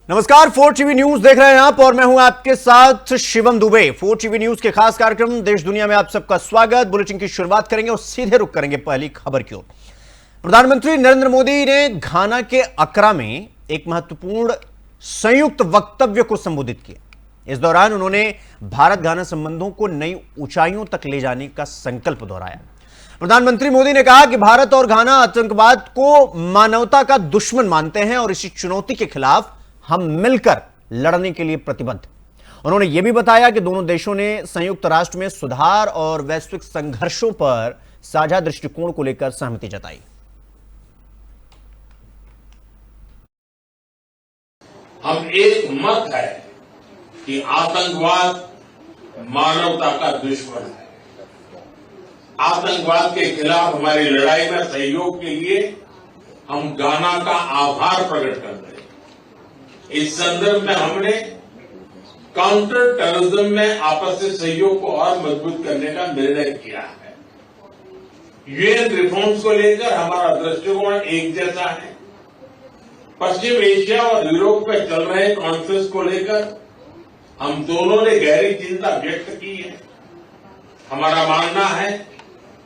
नमस्कार, 4 TV news देख रहे हैं आप और मैं हूं आपके साथ शिवम दुबे। 4 टीवी न्यूज के खास कार्यक्रम देश दुनिया में आप सबका स्वागत। बुलेटिन की शुरुआत करेंगे और सीधे रुख करेंगे पहली खबर की ओर। प्रधानमंत्री नरेंद्र मोदी ने घाना के अक्रा में एक महत्वपूर्ण संयुक्त वक्तव्य को संबोधित किया। इस दौरान उन्होंने भारत घाना संबंधों को नई ऊंचाइयों तक ले जाने का संकल्प दोहराया। प्रधानमंत्री मोदी ने कहा कि भारत और घाना आतंकवाद को मानवता का दुश्मन मानते हैं और इसी चुनौती के खिलाफ हम मिलकर लड़ने के लिए प्रतिबद्ध। उन्होंने यह भी बताया कि दोनों देशों ने संयुक्त राष्ट्र में सुधार और वैश्विक संघर्षों पर साझा दृष्टिकोण को लेकर सहमति जताई। हम एक मत है कि आतंकवाद मानवता का दुश्मन है। आतंकवाद के खिलाफ हमारी लड़ाई में सहयोग के लिए हम घाना का आभार प्रकट करते हैं। इस संदर्भ में हमने काउंटर टेररिज्म में आपसी सहयोग को और मजबूत करने का निर्णय किया है। यूएन रिफॉर्म्स को लेकर हमारा दृष्टिकोण एक जैसा है। पश्चिम एशिया और यूरोप में चल रहे कॉन्फ्लिक्ट को लेकर हम दोनों ने गहरी चिंता व्यक्त की है। हमारा मानना है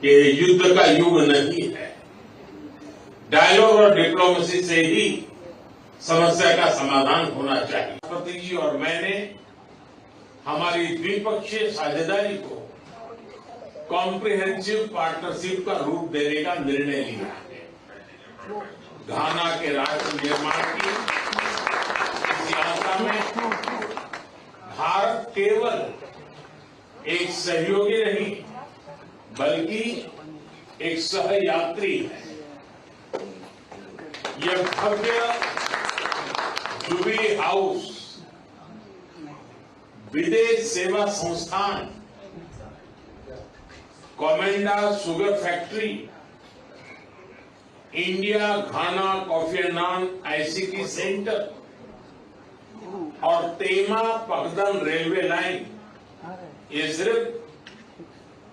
कि युद्ध का युग नहीं है। डायलॉग और डिप्लोमेसी से ही समस्या का समाधान होना चाहिए। राष्ट्रपति जी और मैंने हमारी द्विपक्षीय साझेदारी को कॉम्प्रिहेंसिव पार्टनरशिप का रूप देने का निर्णय लिया है। घाना के राष्ट्र निर्माण की इस यात्रा में भारत केवल एक सहयोगी नहीं बल्कि एक सहयात्री है। यह भव्य जुबली हाउस, विदेश सेवा संस्थान, Komenda sugar factory, India Ghana Kofi एंड नान आईसीटी सेंटर और तेमा पगदन रेलवे लाइन ये सिर्फ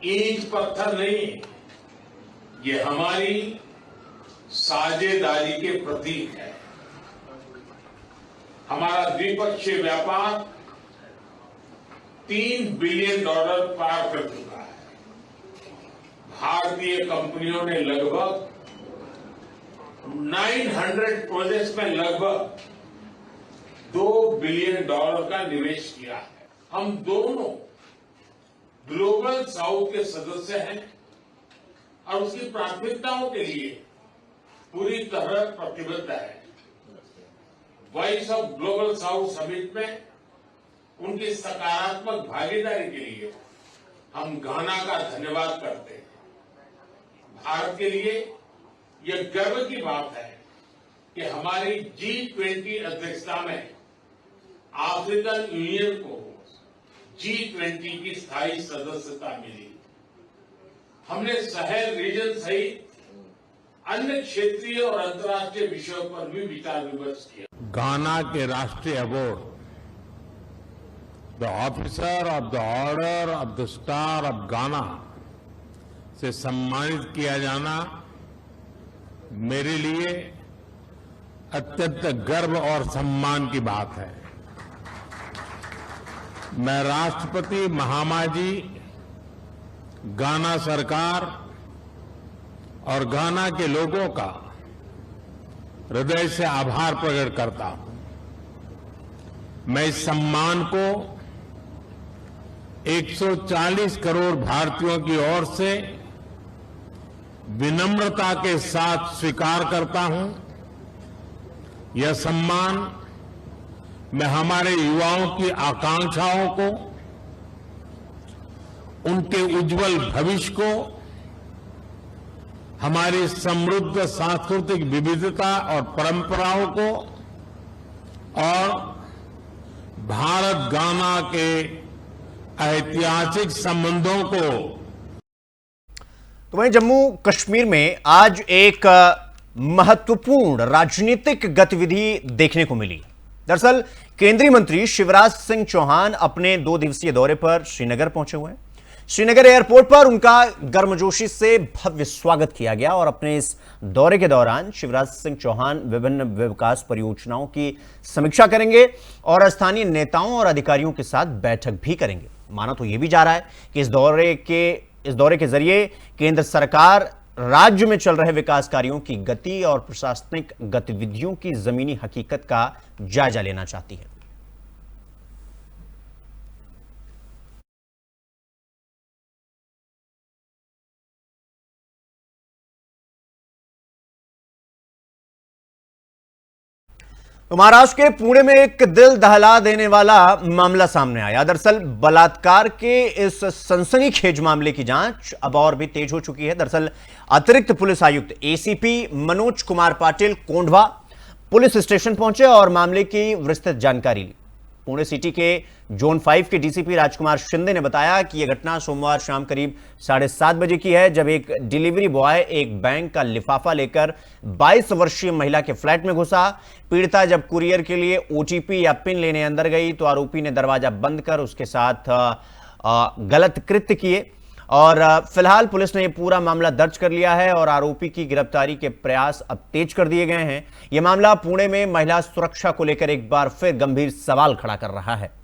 ईंट पत्थर नहीं, ये हमारी साझेदारी के प्रतीक है। हमारा द्विपक्षीय व्यापार $3 बिलियन पार कर चुका है। भारतीय कंपनियों ने लगभग 900 प्रोजेक्ट्स में लगभग $2 बिलियन का निवेश किया है। हम दोनों ग्लोबल साउथ के सदस्य हैं और उसकी प्राथमिकताओं के लिए पूरी तरह प्रतिबद्ध है। Voice of global south summit में उनकी सकारात्मक भागीदारी के लिए हम घाना का धन्यवाद करते हैं। भारत के लिए यह गर्व की बात है कि हमारी G20 अध्यक्षता में अफ्रीकन यूनियन को G20 की स्थायी सदस्यता मिली। हमने साहेल रीजन सहित अन्य क्षेत्रीय और अंतर्राष्ट्रीय विषयों पर भी विचार विमर्श किया। घाना के राष्ट्रीय award the officer of the order of the star of घाना से सम्मानित किया जाना मेरे लिए अत्यंत गर्व और सम्मान की बात है। मैं राष्ट्रपति महामाजी, घाना सरकार और घाना के लोगों का हृदय से आभार प्रकट करता हूं। मैं इस सम्मान को 140 करोड़ भारतीयों की ओर से विनम्रता के साथ स्वीकार करता हूं। यह सम्मान मैं हमारे युवाओं की आकांक्षाओं को, उनके उज्जवल भविष्य को, हमारी समृद्ध सांस्कृतिक विविधता और परंपराओं को और भारत घाना के ऐतिहासिक संबंधों को। तो वहीं जम्मू कश्मीर में आज एक महत्वपूर्ण राजनीतिक गतिविधि देखने को मिली। दरअसल केंद्रीय मंत्री शिवराज सिंह चौहान अपने 2 दिवसीय दौरे पर श्रीनगर पहुंचे हुए हैं। श्रीनगर एयरपोर्ट पर उनका गर्मजोशी से भव्य स्वागत किया गया और अपने इस दौरे के दौरान शिवराज सिंह चौहान विभिन्न विकास परियोजनाओं की समीक्षा करेंगे और स्थानीय नेताओं और अधिकारियों के साथ बैठक भी करेंगे। माना तो यह भी जा रहा है कि इस दौरे के जरिए केंद्र सरकार राज्य में चल रहे विकास कार्यों की गति और प्रशासनिक गतिविधियों की जमीनी हकीकत का जायजा लेना चाहती है। तो महाराष्ट्र के पुणे में एक दिल दहला देने वाला मामला सामने आया। दरअसल बलात्कार के इस सनसनीखेज मामले की जांच अब और भी तेज हो चुकी है। दरअसल अतिरिक्त पुलिस आयुक्त ACP Manoj Kumar Patil Kondhwa police station पहुंचे और मामले की विस्तृत जानकारी ली। पुणे सिटी के जोन 5 के डीसीपी राजकुमार शिंदे ने बताया कि यह घटना सोमवार शाम करीब 7:30 बजे की है, जब एक डिलीवरी बॉय एक बैंक का लिफाफा लेकर 22 वर्षीय महिला के फ्लैट में घुसा। पीड़िता जब कुरियर के लिए ओटीपी या पिन लेने अंदर गई तो आरोपी ने दरवाजा बंद कर उसके साथ गलत कृत्य किए और फिलहाल पुलिस ने यह पूरा मामला दर्ज कर लिया है और आरोपी की गिरफ्तारी के प्रयास अब तेज कर दिए गए हैं। यह मामला पुणे में महिला सुरक्षा को लेकर एक बार फिर गंभीर सवाल खड़ा कर रहा है।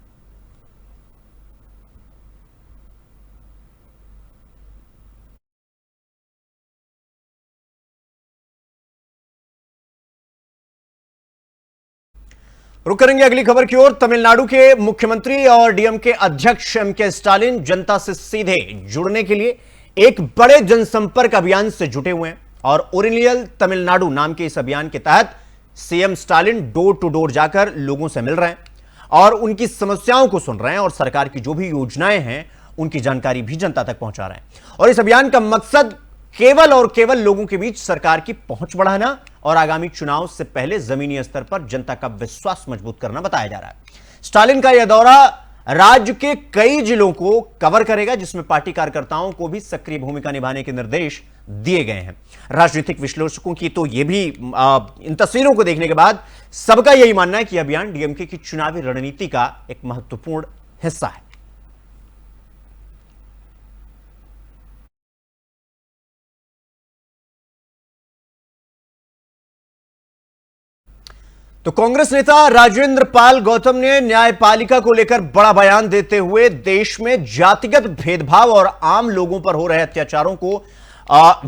रुक करेंगे अगली खबर की ओर। तमिलनाडु के मुख्यमंत्री और डीएमके अध्यक्ष एमके स्टालिन जनता से सीधे जुड़ने के लिए एक बड़े जनसंपर्क अभियान से जुटे हुए हैं और ओरिजिनल तमिलनाडु नाम के इस अभियान के तहत CM Stalin door to door जाकर लोगों से मिल रहे हैं और उनकी समस्याओं को सुन रहे हैं और सरकार की जो भी योजनाएं हैं उनकी जानकारी भी जनता तक पहुंचा रहे हैं। और इस अभियान का मकसद केवल और केवल लोगों के बीच सरकार की पहुंच बढ़ाना और आगामी चुनाव से पहले जमीनी स्तर पर जनता का विश्वास मजबूत करना बताया जा रहा है। स्टालिन का यह दौरा राज्य के कई जिलों को कवर करेगा, जिसमें पार्टी कार्यकर्ताओं को भी सक्रिय भूमिका निभाने के निर्देश दिए गए हैं। राजनीतिक विश्लेषकों की तो यह भी इन तस्वीरों को देखने के बाद सबका यही मानना है कि अभियान डीएमके की चुनावी रणनीति का एक महत्वपूर्ण हिस्सा है। तो कांग्रेस नेता राजेंद्र पाल गौतम ने न्यायपालिका को लेकर बड़ा बयान देते हुए देश में जातिगत भेदभाव और आम लोगों पर हो रहे अत्याचारों को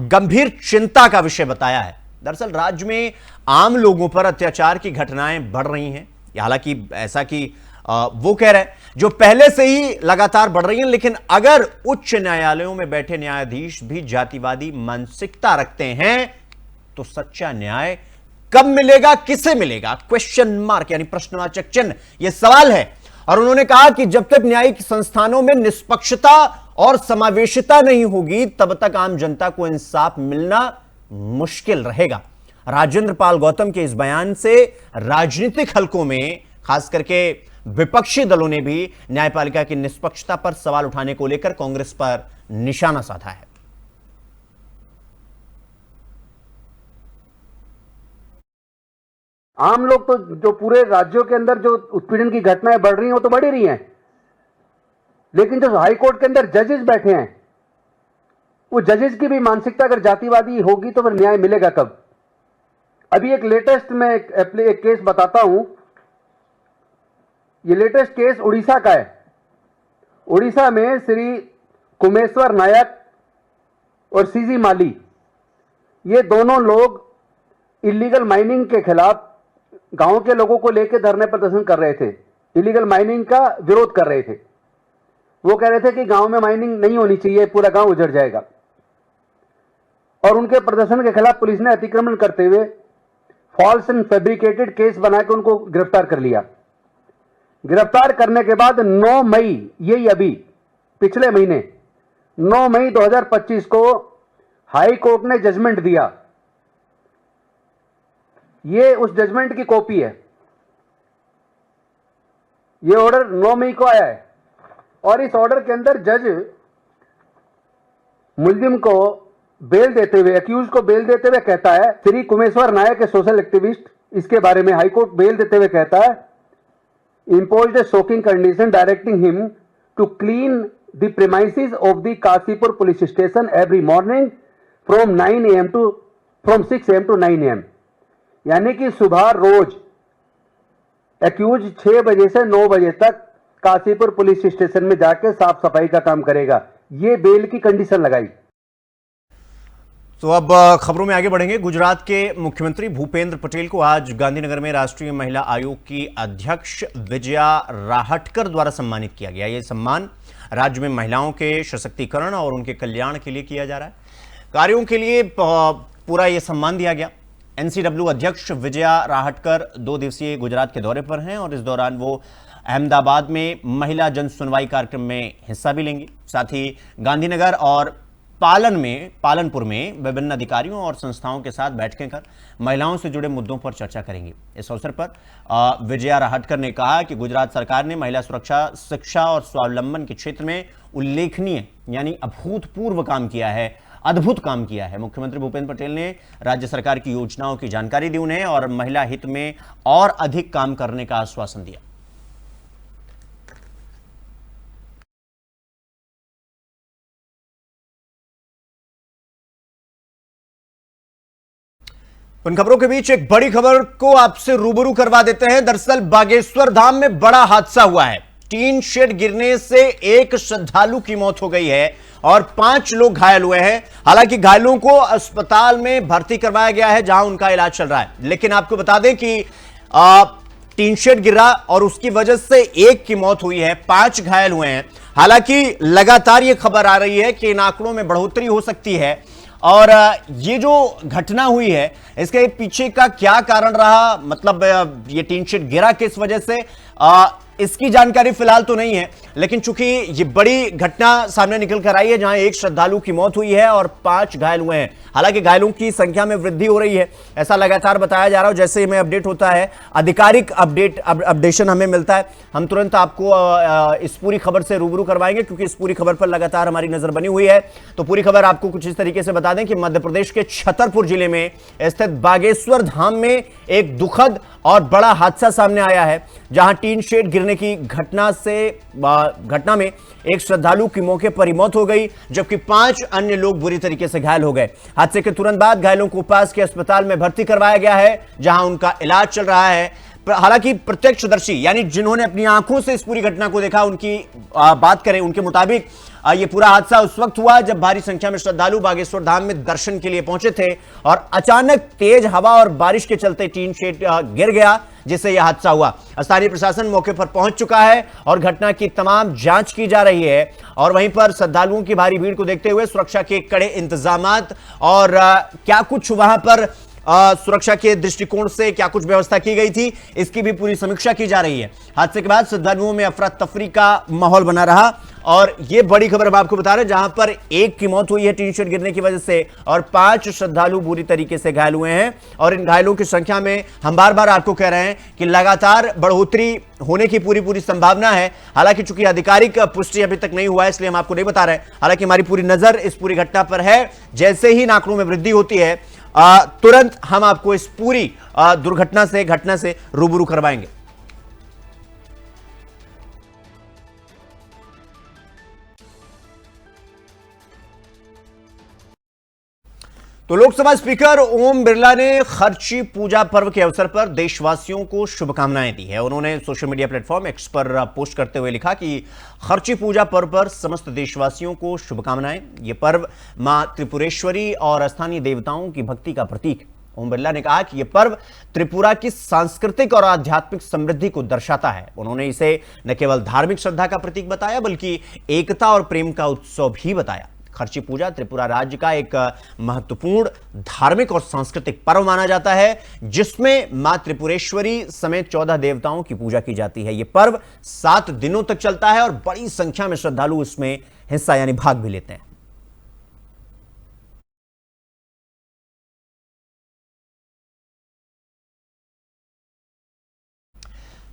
गंभीर चिंता का विषय बताया है। दरअसल राज्य में आम लोगों पर अत्याचार की घटनाएं बढ़ रही हैं। हालांकि ऐसा कि वो कह रहे हैं जो पहले से ही लगातार बढ़ रही हैं, लेकिन अगर उच्च न्यायालयों में बैठे न्यायाधीश भी जातिवादी मानसिकता रखते हैं तो सच्चा न्याय कब मिलेगा, किसे मिलेगा? क्वेश्चन मार्क यानी प्रश्नवाचक चिन्ह, यह सवाल है। और उन्होंने कहा कि जब तक न्यायिक संस्थानों में निष्पक्षता और समावेशिता नहीं होगी तब तक आम जनता को इंसाफ मिलना मुश्किल रहेगा। राजेंद्र पाल गौतम के इस बयान से राजनीतिक हलकों में खास करके विपक्षी दलों ने भी न्यायपालिका की निष्पक्षता पर सवाल उठाने को लेकर कांग्रेस पर निशाना साधा है। आम लोग तो जो पूरे राज्यों के अंदर जो उत्पीड़न की घटनाएं बढ़ रही हैं वो तो बढ़ ही रही हैं, लेकिन जो हाई कोर्ट के अंदर जजेस बैठे हैं वो जजेस की भी मानसिकता अगर जातिवादी होगी तो फिर न्याय मिलेगा कब? अभी एक लेटेस्ट में एक केस बताता हूं। ये लेटेस्ट केस उड़ीसा का है। उड़ीसा में श्री कुमेश्वर नायक और सीजी माली, ये दोनों लोग इलीगल माइनिंग के खिलाफ गांव के लोगों को लेकर धरने प्रदर्शन कर रहे थे, इलीगल माइनिंग का विरोध कर रहे थे। वो कह रहे थे कि गांव में माइनिंग नहीं होनी चाहिए, पूरा गांव उजड़ जाएगा। और उनके प्रदर्शन के खिलाफ पुलिस ने अतिक्रमण करते हुए फॉल्स एंड फैब्रिकेटेड केस बनाकर उनको गिरफ्तार कर लिया। गिरफ्तार करने के बाद 9 मई, यही अभी पिछले महीने 9 मई 2025 को हाई कोर्ट ने जजमेंट दिया। ये उस जजमेंट की कॉपी है। ये ऑर्डर 9 मई को आया है और इस ऑर्डर के अंदर जज मुलजिम को बेल देते हुए, अक्यूज को बेल देते हुए कहता है, श्री कुमेश्वर नायक के सोशल एक्टिविस्ट, इसके बारे में हाईकोर्ट बेल देते हुए कहता है, imposed a shocking condition directing him to clean the premises of the Kasipur police station every morning from 9 a.m. to from 6 a.m. to 9 a.m. यानी कि सुबह रोज एक्यूज 6 बजे से 9 बजे तक काशीपुर पुलिस स्टेशन में जाके साफ सफाई का काम करेगा। ये बेल की कंडीशन लगाई। तो अब खबरों में आगे बढ़ेंगे। गुजरात के मुख्यमंत्री भूपेंद्र पटेल को आज गांधीनगर में राष्ट्रीय महिला आयोग की अध्यक्ष विजया राहटकर द्वारा सम्मानित किया गया। यह सम्मान राज्य में महिलाओं के सशक्तिकरण और उनके कल्याण के लिए किया जा रहा है। कार्यों के लिए पूरा यह सम्मान दिया गया। एनसीडब्ल्यू अध्यक्ष विजया राहटकर 2 दिवसीय गुजरात के दौरे पर हैं और इस दौरान वो अहमदाबाद में महिला जन सुनवाई कार्यक्रम में हिस्सा भी लेंगी। साथ ही गांधीनगर और पालनपुर में विभिन्न अधिकारियों और संस्थाओं के साथ बैठकें कर महिलाओं से जुड़े मुद्दों पर चर्चा करेंगी। इस अवसर पर विजया राहटकर ने कहा कि गुजरात सरकार ने महिला सुरक्षा, शिक्षा और स्वावलंबन के क्षेत्र में उल्लेखनीय यानी अभूतपूर्व काम किया है, अद्भुत काम किया है। मुख्यमंत्री भूपेंद्र पटेल ने राज्य सरकार की योजनाओं की जानकारी दी उन्हें और महिला हित में और अधिक काम करने का आश्वासन दिया। उन खबरों के बीच एक बड़ी खबर को आपसे रूबरू करवा देते हैं। दरअसल बागेश्वर धाम में बड़ा हादसा हुआ है। टीन शेड गिरने से एक श्रद्धालु की मौत हो गई है और 5 लोग घायल हुए हैं। हालांकि घायलों को अस्पताल में भर्ती करवाया गया है जहां उनका इलाज चल रहा है। लेकिन आपको बता दें कि टीन शेड गिरा और उसकी वजह से एक की मौत हुई है, 5 घायल हुए हैं। हालांकि लगातार यह खबर आ रही है कि इन आंकड़ों में बढ़ोतरी हो सकती है और ये जो घटना हुई है इसके पीछे का क्या कारण रहा, मतलब ये टीन शेड गिरा किस वजह से, इसकी जानकारी फिलहाल तो नहीं है। लेकिन चूंकि ये बड़ी घटना सामने निकल कर आई है जहां एक श्रद्धालु की मौत हुई है और 5 घायल हुए हैं। हालांकि घायलों की संख्या में वृद्धि हो रही है, ऐसा लगातार बताया जा रहा है। जैसे हमें अपडेट होता है, आधिकारिक अपडेशन हमें मिलता है, हम तुरंत आपको इस पूरी खबर से रूबरू करवाएंगे क्योंकि इस पूरी खबर पर लगातार हमारी नजर बनी हुई है। तो पूरी खबर आपको कुछ इस तरीके से बता दें कि मध्य प्रदेश के छतरपुर जिले में स्थित बागेश्वर धाम में एक दुखद और बड़ा हादसा सामने आया है जहां टीन शेड गिरने की घटना में एक श्रद्धालु की मौके पर ही मौत हो गई जबकि 5 अन्य लोग बुरी तरीके से घायल हो गए। हादसे के तुरंत बाद घायलों को पास के अस्पताल में भर्ती करवाया गया है जहां उनका इलाज चल रहा है। हालांकि प्रत्यक्षदर्शी यानी जिन्होंने अपनी आंखों से इस पूरी घटना को देखा उनकी बात करें, उनके मुताबिक ये पूरा हादसा उस वक्त हुआ जब भारी संख्या में श्रद्धालु बागेश्वर धाम में दर्शन के लिए पहुंचे थे और अचानक तेज हवा और बारिश के चलते टीन शेड गिर गया जिससे यह हादसा हुआ। स्थानीय प्रशासन मौके पर पहुंच चुका है और घटना की तमाम जांच की जा रही है और वहीं पर श्रद्धालुओं की भारी भीड़ को देखते हुए सुरक्षा के कड़े इंतजामात और क्या कुछ वहां पर सुरक्षा के दृष्टिकोण से क्या कुछ व्यवस्था की गई थी इसकी भी पूरी समीक्षा की जा रही है। हादसे के बाद श्रद्धालुओं में अफरा तफरी का माहौल बना रहा और यह बड़ी खबर हम आपको बता रहे हैं जहां पर एक की मौत हुई है टीन शेड गिरने की वजह से और 5 श्रद्धालु बुरी तरीके से घायल हुए हैं। और इन घायलों की संख्या में हम बार बार आपको कह रहे हैं कि लगातार बढ़ोतरी होने की पूरी संभावना है। हालांकि चूंकि आधिकारिक पुष्टि अभी तक नहीं हुआ है इसलिए हम आपको नहीं बता रहे। हालांकि हमारी पूरी नजर इस पूरी घटना पर है। जैसे ही आंकड़ों में वृद्धि होती है तुरंत हम आपको इस पूरी घटना से रूबरू करवाएंगे। तो लोकसभा स्पीकर ओम बिरला ने खर्ची पूजा पर्व के अवसर पर देशवासियों को शुभकामनाएं दी है। उन्होंने सोशल मीडिया प्लेटफॉर्म एक्स पर पोस्ट करते हुए लिखा कि खर्ची पूजा पर्व पर समस्त देशवासियों को शुभकामनाएं। ये पर्व मां त्रिपुरेश्वरी और स्थानीय देवताओं की भक्ति का प्रतीक। ओम बिरला ने कहा कि यह पर्व त्रिपुरा की सांस्कृतिक और आध्यात्मिक समृद्धि को दर्शाता है। उन्होंने इसे न केवल धार्मिक श्रद्धा का प्रतीक बताया बल्कि एकता और प्रेम का उत्सव भी बताया। खर्ची पूजा त्रिपुरा राज्य का एक महत्वपूर्ण धार्मिक और सांस्कृतिक पर्व माना जाता है जिसमें मां त्रिपुरेश्वरी समेत 14 देवताओं की पूजा की जाती है। यह पर्व 7 दिनों तक चलता है और बड़ी संख्या में श्रद्धालु इसमें हिस्सा यानी भाग भी लेते हैं।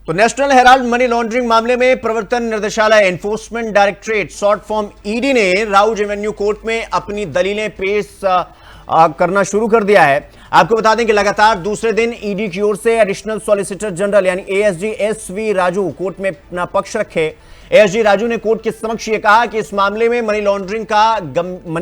तो नेशनल हेराल्ड मनी लॉन्ड्रिंग मामले में प्रवर्तन निदेशालय enforcement directorate short form ED ने राउज एवेन्यू कोर्ट में अपनी दलीलें पेश करना शुरू कर दिया है। आपको बता दें कि लगातार दूसरे दिन ईडी की ओर से एडिशनल सॉलिसिटर जनरल यानी एएसजी एसवी राजू कोर्ट में अपना पक्ष रखे। एएसजी राजू ने कोर्ट के समक्ष यह कहा कि इस मामले में मनी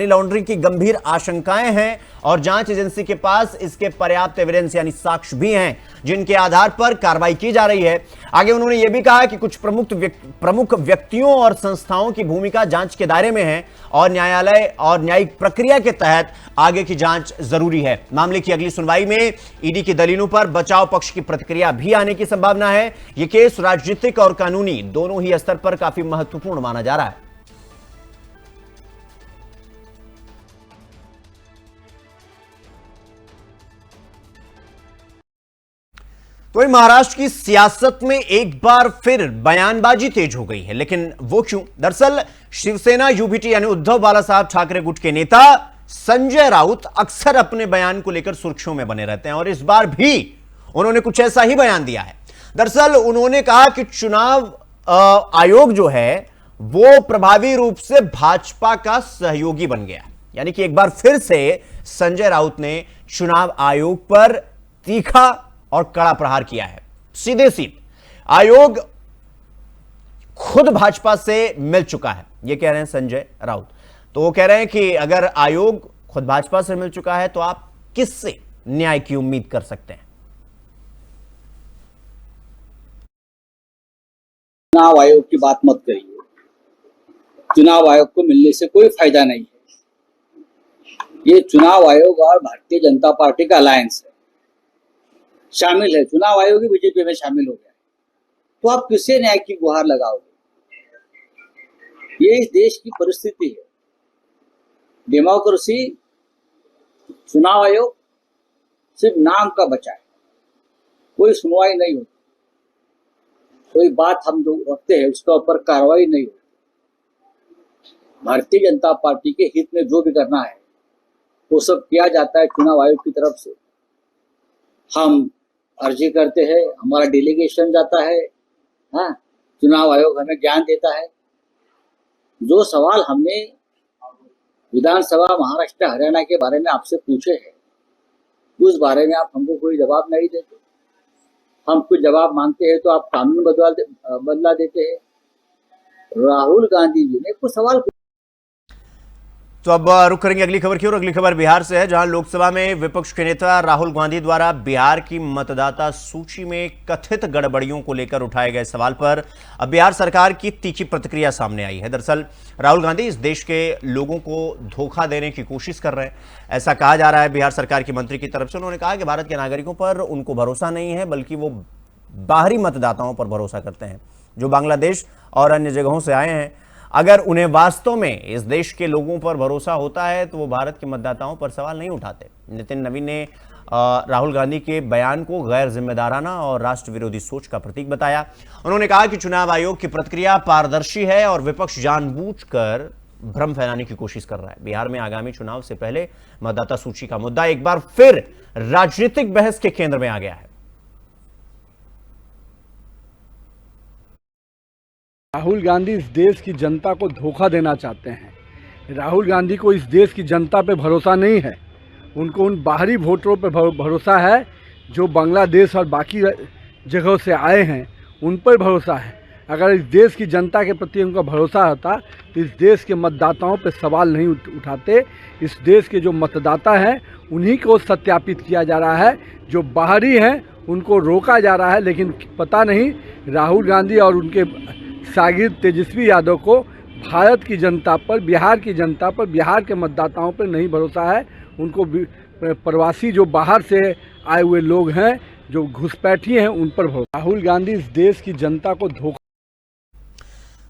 लॉन्ड्रिंग की गंभीर आशंकाएं हैं और जांच एजेंसी के पास इसके पर्याप्त एविडेंस यानी साक्ष्य भी हैं जिनके आधार पर कार्रवाई की जा रही है। आगे उन्होंने यह भी कहा कि कुछ प्रमुख व्यक्तियों और संस्थाओं की भूमिका जांच के दायरे में है और न्यायालय और न्यायिक प्रक्रिया के तहत आगे की जांच जरूरी है। मामले की अगली सुनवाई में ईडी की दलीलों पर बचाव पक्ष की प्रतिक्रिया भी आने की संभावना है। यह केस राजनीतिक और कानूनी दोनों ही स्तर पर काफी महत्वपूर्ण माना जा रहा है। तो महाराष्ट्र की सियासत में एक बार फिर बयानबाजी तेज हो गई है, लेकिन वो क्यों? दरअसल शिवसेना यूबीटी यानी उद्धव बालासाहब ठाकरे गुट के नेता संजय राउत अक्सर अपने बयान को लेकर सुर्खियों में बने रहते हैं और इस बार भी उन्होंने कुछ ऐसा ही बयान दिया है। दरअसल उन्होंने कहा कि चुनाव आयोग जो है वो प्रभावी रूप से भाजपा का सहयोगी बन गया। यानी कि एक बार फिर से संजय राउत ने चुनाव आयोग पर तीखा और कड़ा प्रहार किया है। सीधे आयोग खुद भाजपा से मिल चुका है, यह कह रहे हैं संजय राउत। तो वो कह रहे हैं कि अगर आयोग खुद भाजपा से मिल चुका है तो आप किससे न्याय की उम्मीद कर सकते हैं? चुनाव आयोग की बात मत करिए। चुनाव आयोग को मिलने से कोई फायदा नहीं है। ये चुनाव आयोग और भारतीय जनता पार्टी का अलायंस है, शामिल है। चुनाव आयोग ही बीजेपी में शामिल हो गया, तो आप किससे न्याय की गुहार लगाओगे? ये इस देश की परिस्थिति है। डेमोक्रेसी, चुनाव आयोग सिर्फ नाम का बचा है, कोई सुनवाई नहीं होती, कोई बात हम जो रखते हैं उसके ऊपर कार्रवाई नहीं होती। भारतीय जनता पार्टी के हित में जो भी करना है वो सब किया जाता है चुनाव आयोग की तरफ से। हम अर्जी करते हैं, हमारा डेलीगेशन जाता है, हाँ, चुनाव आयोग हमें ज्ञान देता है। जो सवाल हमने विधानसभा महाराष्ट्र हरियाणा के बारे में आपसे पूछे हैं उस बारे में आप हमको कोई जवाब नहीं देते। हम कुछ जवाब मांगते हैं तो आप कानून बदला देते हैं। राहुल गांधी जी ने कुछ सवाल। तो अब रुक करेंगे अगली खबर की ओर। अगली खबर बिहार से है, जहां लोकसभा में विपक्ष के नेता राहुल गांधी द्वारा बिहार की मतदाता सूची में कथित गड़बड़ियों को लेकर उठाए गए सवाल पर अब बिहार सरकार की तीखी प्रतिक्रिया सामने आई है। दरअसल राहुल गांधी इस देश के लोगों को धोखा देने की कोशिश कर रहे हैं, ऐसा कहा जा रहा है बिहार सरकार की मंत्री की तरफ से। उन्होंने कहा कि भारत के नागरिकों पर उनको भरोसा नहीं है, बल्कि वो बाहरी मतदाताओं पर भरोसा करते हैं जो बांग्लादेश और अन्य जगहों से आए हैं। अगर उन्हें वास्तव में इस देश के लोगों पर भरोसा होता है तो वो भारत के मतदाताओं पर सवाल नहीं उठाते। नितिन नवीन ने राहुल गांधी के बयान को गैर जिम्मेदाराना और राष्ट्र विरोधी सोच का प्रतीक बताया। उन्होंने कहा कि चुनाव आयोग की प्रतिक्रिया पारदर्शी है और विपक्ष जानबूझकर भ्रम फैलाने की कोशिश कर रहा है। बिहार में आगामी चुनाव से पहले मतदाता सूची का मुद्दा एक बार फिर राजनीतिक बहस के केंद्र में आ गया है। राहुल गांधी इस देश की जनता को धोखा देना चाहते हैं। राहुल गांधी को इस देश की जनता पे भरोसा नहीं है, उनको उन बाहरी वोटरों पे भरोसा है जो बांग्लादेश और बाकी जगहों से आए हैं, उन पर भरोसा है। अगर इस देश की जनता के प्रति उनका भरोसा होता तो इस देश के मतदाताओं पे सवाल नहीं उठाते। इस देश के जो मतदाता हैं उन्हीं को सत्यापित किया जा रहा है, जो बाहरी हैं उनको रोका जा रहा है। लेकिन पता नहीं राहुल गांधी और उनके शागिर्द तेजस्वी यादव को भारत की जनता पर, बिहार की जनता पर, बिहार के मतदाताओं पर नहीं भरोसा है। उनको प्रवासी जो बाहर से आए हुए लोग हैं, जो घुसपैठी हैं, उन पर भरोसा। राहुल गांधी इस देश की जनता को धोखा।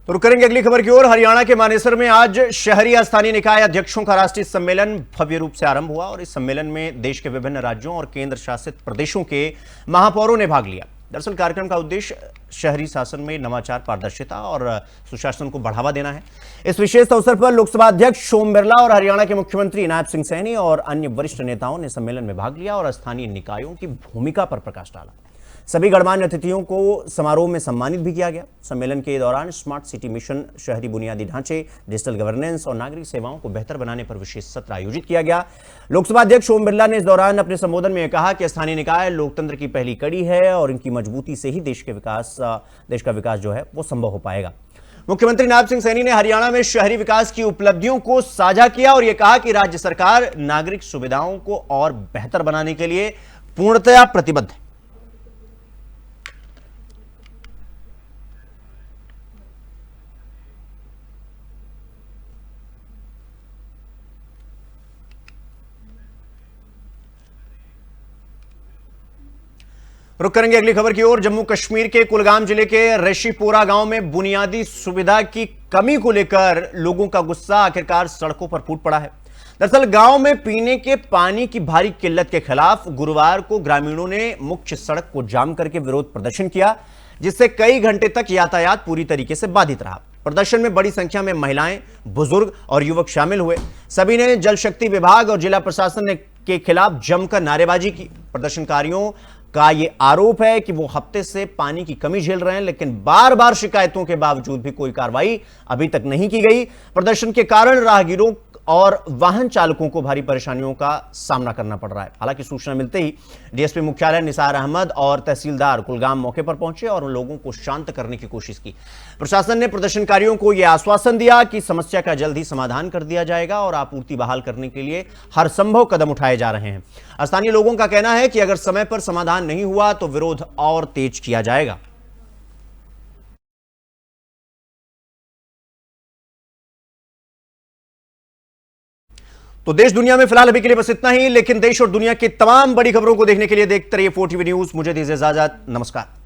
तो रुक करेंगे अगली खबर की ओर। हरियाणा के मानेसर में आज शहरी स्थानीय निकाय अध्यक्षों का राष्ट्रीय सम्मेलन भव्य रूप से आरंभ हुआ और इस सम्मेलन में देश के विभिन्न राज्यों और केंद्र शासित प्रदेशों के महापौरों ने भाग लिया। दरअसल कार्यक्रम का उद्देश्य शहरी शासन में नवाचार, पारदर्शिता और सुशासन को बढ़ावा देना है। इस विशेष अवसर पर लोकसभा अध्यक्ष ओम बिरला और हरियाणा के मुख्यमंत्री नायब सिंह सैनी और अन्य वरिष्ठ नेताओं ने सम्मेलन में भाग लिया और स्थानीय निकायों की भूमिका पर प्रकाश डाला। सभी गणमान्य अतिथियों को समारोह में सम्मानित भी किया गया। सम्मेलन के दौरान स्मार्ट सिटी मिशन, शहरी बुनियादी ढांचे, डिजिटल गवर्नेंस और नागरिक सेवाओं को बेहतर बनाने पर विशेष सत्र आयोजित किया गया। लोकसभा अध्यक्ष ओम बिरला ने इस दौरान अपने संबोधन में कहा कि स्थानीय निकाय लोकतंत्र की पहली कड़ी है और इनकी मजबूती से ही देश का विकास जो है वो संभव हो पाएगा। मुख्यमंत्री नायब सिंह सैनी ने हरियाणा में शहरी विकास की उपलब्धियों को साझा किया और यह कहा कि राज्य सरकार नागरिक सुविधाओं को और बेहतर बनाने के लिए पूर्णतया प्रतिबद्ध है। रुक करेंगे अगली खबर की ओर। जम्मू कश्मीर के कुलगाम जिले के रेशीपोरा गांव में बुनियादी सुविधा की कमी को लेकर लोगों का गुस्सा आखिरकार सड़कों पर फूट पड़ा है। दरअसल गांव में पीने के पानी की भारी किल्लत के खिलाफ गुरुवार को ग्रामीणों ने मुख्य सड़क को जाम करके विरोध प्रदर्शन किया, जिससे कई घंटे तक यातायात पूरी तरीके से बाधित रहा। प्रदर्शन में बड़ी संख्या में महिलाएं, बुजुर्ग और युवक शामिल हुए। सभी ने जल शक्ति विभाग और जिला प्रशासन के खिलाफ जमकर नारेबाजी की। प्रदर्शनकारियों का यह आरोप है कि वो हफ्ते से पानी की कमी झेल रहे हैं, लेकिन बार बार शिकायतों के बावजूद भी कोई कार्रवाई अभी तक नहीं की गई। प्रदर्शन के कारण राहगीरों और वाहन चालकों को भारी परेशानियों का सामना करना पड़ रहा है। हालांकि सूचना मिलते ही डीएसपी मुख्यालय निसार अहमद और तहसीलदार कुलगाम मौके पर पहुंचे और उन लोगों को शांत करने की कोशिश की। प्रशासन ने प्रदर्शनकारियों को यह आश्वासन दिया कि समस्या का जल्द ही समाधान कर दिया जाएगा और आपूर्ति बहाल करने के लिए हर संभव कदम उठाए जा रहे हैं। स्थानीय लोगों का कहना है कि अगर समय पर समाधान नहीं हुआ तो विरोध और तेज किया जाएगा। तो देश दुनिया में फिलहाल अभी के लिए बस इतना ही, लेकिन देश और दुनिया की तमाम बड़ी खबरों को देखने के लिए देखते रहिए 4TV न्यूज। मुझे दीजिए इजाजत, नमस्कार।